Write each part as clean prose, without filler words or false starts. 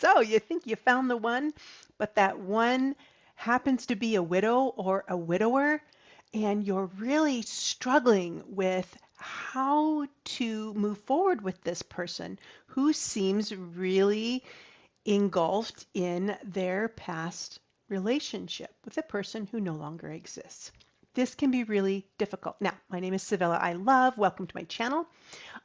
So you think you found the one, but that one happens to be a widow or a widower, and you're really struggling with how to move forward with this person who seems really engulfed in their past relationship with a person who no longer exists. This can be really difficult. Now, my name is Savella I Love. Welcome to my channel.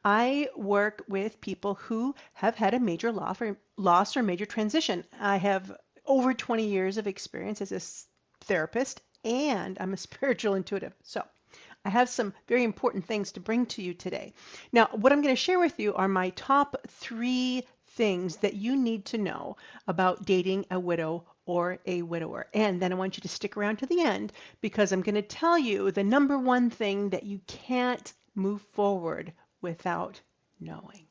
I work with people who have had a major loss or major transition. I have over 20 years of experience as a therapist, and I'm a spiritual intuitive. So I have some very important things to bring to you today. Now, what I'm going to share with you are my top 3 things that you need to know about dating a widow or a widower. And then I want you to stick around to the end because I'm going to tell you the number one thing that you can't move forward without knowing.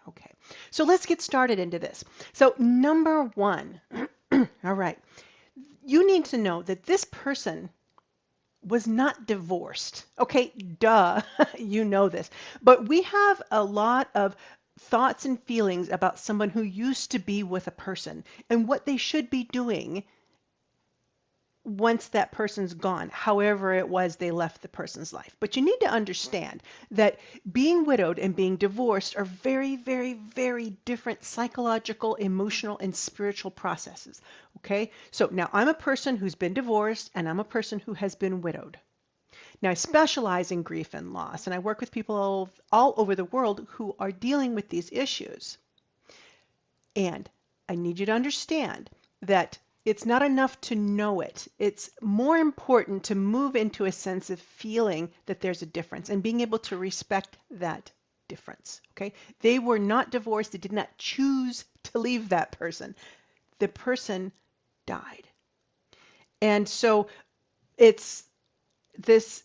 Okay, so let's get started into this. So number one, all right, you need to know that this person was not divorced. Okay, duh, you know this. But we have a lot of thoughts and feelings about someone who used to be with a person and what they should be doing once that person's gone, however it was they left the person's life. But you need to understand that being widowed and being divorced are very, very, very different psychological, emotional, and spiritual processes. Okay? So now I'm a person who's been divorced and I'm a person who has been widowed. Now I specialize in grief and loss, and I work with people all over the world who are dealing with these issues. And I need you to understand that it's not enough to know it. It's more important to move into a sense of feeling that there's a difference and being able to respect that difference. Okay? They were not divorced. They did not choose to leave that person. The person died. And so it's this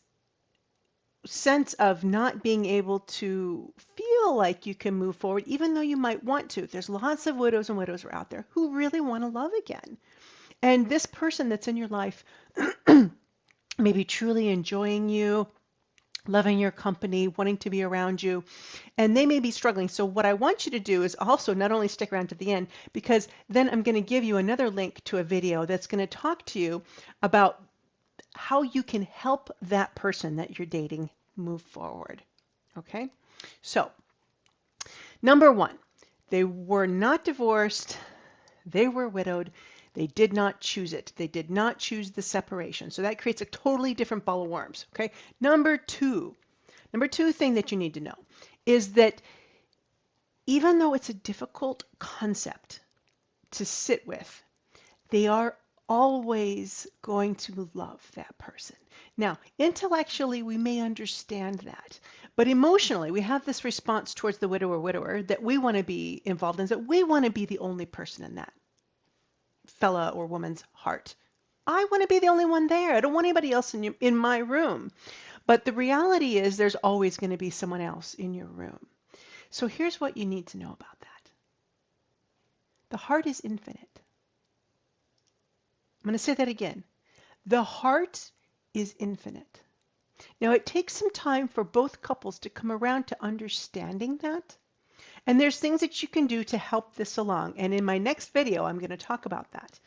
sense of not being able to feel like you can move forward, even though you might want to. There's lots of widows and widowers out there who really want to love again. And this person that's in your life may be truly enjoying you, loving your company, wanting to be around you, and they may be struggling. So what I want you to do is also not only stick around to the end, because then I'm going to give you another link to a video that's going to talk to you about how you can help that person that you're dating move forward. Okay? So, number one, they were not divorced. They were widowed. They did not choose it. They did not choose the separation. So that creates a totally different ball of worms. Okay? Number two thing that you need to know is that even though it's a difficult concept to sit with, they are always going to love that person. Now, intellectually, we may understand that, but emotionally, we have this response towards the widower that we want to be involved in, that we want to be the only person in that fella or woman's heart. I want to be the only one there. I don't want anybody else in my room. But the reality is there's always going to be someone else in your room. So here's what you need to know about that. The heart is infinite. I'm going to say that again. The heart is infinite. Now, it takes some time for both couples to come around to understanding that. And there's things that you can do to help this along. And in my next video, I'm going to talk about that.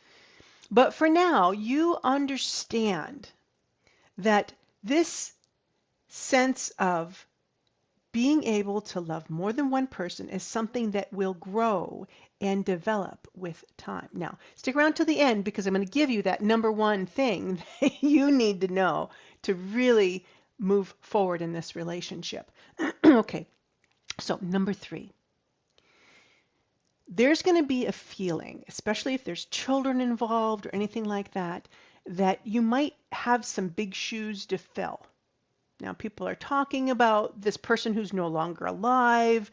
But for now, you understand that this sense of being able to love more than one person is something that will grow and develop with time. Now, stick around to the end because I'm going to give you that number one thing that you need to know to really move forward in this relationship. Okay, so number 3. There's going to be a feeling, especially if there's children involved or anything like that, that you might have some big shoes to fill. Now, people are talking about this person who's no longer alive.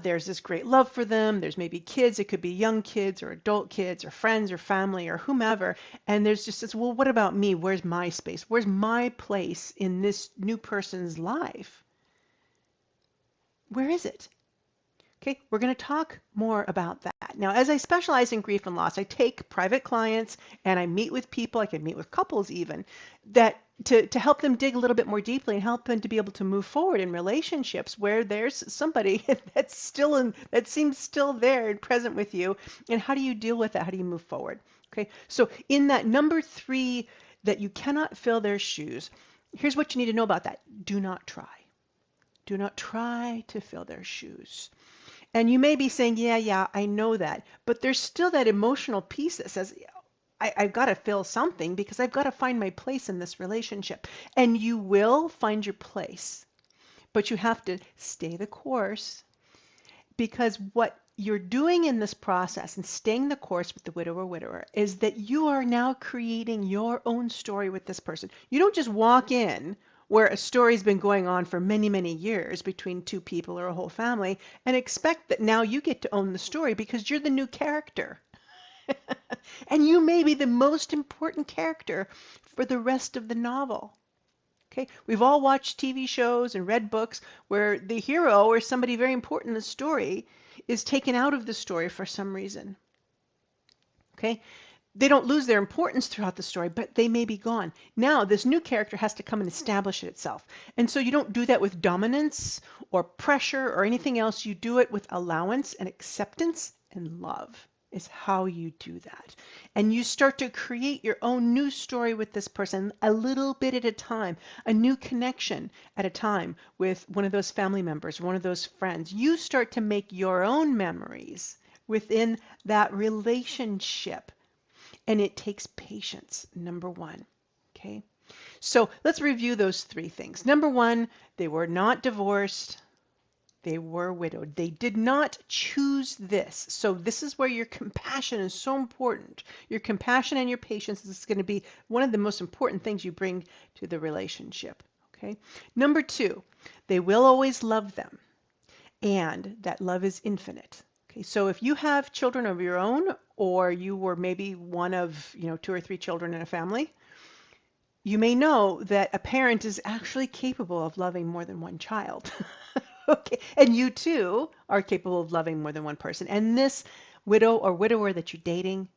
There's this great love for them. There's maybe kids. It could be young kids or adult kids or friends or family or whomever. And there's just this, well, what about me? Where's my space? Where's my place in this new person's life? Where is it? Okay, we're going to talk more about that. Now, as I specialize in grief and loss, I take private clients and I meet with people, I can meet with couples even, that to help them dig a little bit more deeply and help them to be able to move forward in relationships where there's somebody that's still in, that seems still there and present with you. And how do you deal with that? How do you move forward? Okay, so in that number 3, that you cannot fill their shoes, here's what you need to know about that. Do not try. Do not try to fill their shoes. And you may be saying, yeah, I know that. But there's still that emotional piece that says, I've got to fill something because I've got to find my place in this relationship. And you will find your place, but you have to stay the course, because what you're doing in this process and staying the course with the widow or widower is that you are now creating your own story with this person. You don't just walk in where a story's been going on for many, many years between two people or a whole family and expect that now you get to own the story because you're the new character. And you may be the most important character for the rest of the novel. Okay, we've all watched TV shows and read books where the hero or somebody very important in the story is taken out of the story for some reason. Okay, they don't lose their importance throughout the story, but they may be gone. Now this new character has to come and establish it itself. And so you don't do that with dominance or pressure or anything else. You do it with allowance and acceptance and love is how you do that. And you start to create your own new story with this person a little bit at a time, a new connection at a time with one of those family members, one of those friends. You start to make your own memories within that relationship. And it takes patience, number 1. Okay? So let's review those 3 things. Number 1, they were not divorced. They were widowed. They did not choose this. So this is where your compassion is so important. Your compassion and your patience is going to be one of the most important things you bring to the relationship. Okay? Number 2, they will always love them. And that love is infinite. Okay, so if you have children of your own, or you were maybe one of 2 or 3 children in a family, you may know that a parent is actually capable of loving more than one child. Okay, and you too are capable of loving more than one person. And this widow or widower that you're dating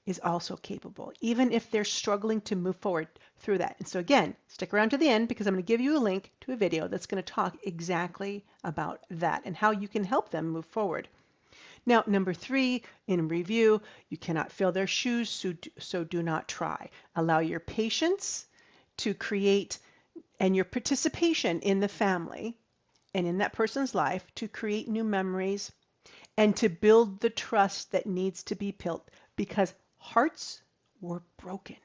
is also capable, even if they're struggling to move forward through that. And so again, stick around to the end because I'm going to give you a link to a video that's going to talk exactly about that and how you can help them move forward. Now, number 3, in review, you cannot fill their shoes, so do not try. Allow your patience to create and your participation in the family and in that person's life to create new memories and to build the trust that needs to be built, because hearts were broken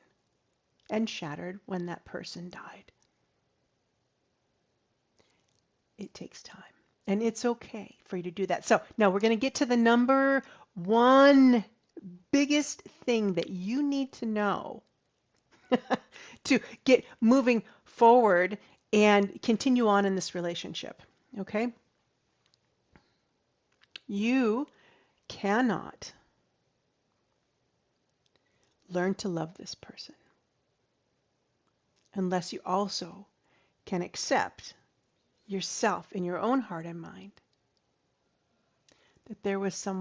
and shattered when that person died. It takes time. And it's okay for you to do that. So now we're going to get to the number 1 biggest thing that you need to know to get moving forward and continue on in this relationship. Okay? You cannot learn to love this person unless you also can accept yourself in your own heart and mind that there was someone